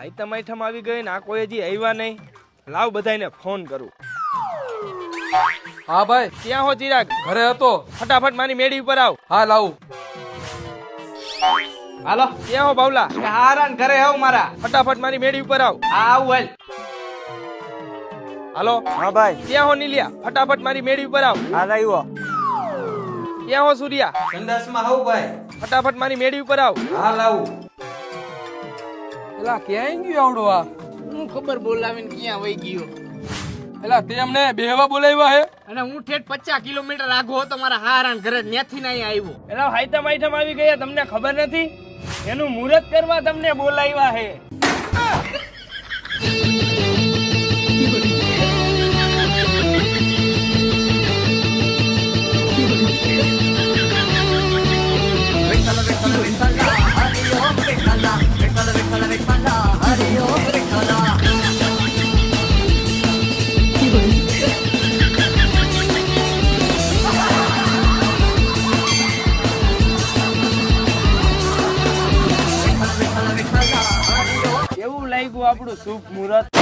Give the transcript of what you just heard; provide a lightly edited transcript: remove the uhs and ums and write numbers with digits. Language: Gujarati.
આઈટમ આવી ગઈ ને આ કોઈ હજી આવ્યા નહીં. લાવ બધાને ફોન કરું. હા ભાઈ, ક્યાં હો ચિરાગ? ઘરે હતો. ફટાફટ મારી મેડી ઉપર આવ. હા લાવું. હાલો, ક્યાં હો બાવલા? હારાન ઘરે આવ મારા. ફટાફટ મારી મેડી ઉપર આવ. આવ હાલ. હાલો. હા ભાઈ, ક્યાં હો નીલિયા? ફટાફટ મારી મેડી ઉપર આવ. હાલ આવ્યો. ક્યાં હો સૂર્યા? સંદાસમાં આવ ભાઈ. ફટાફટ મારી મેડી ઉપર આવ. હાલ આવું. એલા ક્યાં ગયો આવડો આ? હું ખબર બોલાવીને ક્યાં વહી ગયો. એલા તે અમને બેહવા બોલાવ્યા હે? અને હું ઠેઠ 50 કિલોમીટર આગો હતો મારા હારાન ઘરે, ત્યાંથી ને અહીંયા આવ્યો. એલા આઈટમ આવી ગયા, તમને ખબર નથી? એનું મુહૂર્ત કરવા તમને બોલાવ્યા હે. કેવું લાગ્યું આપણું શુભ મુહૂર્ત?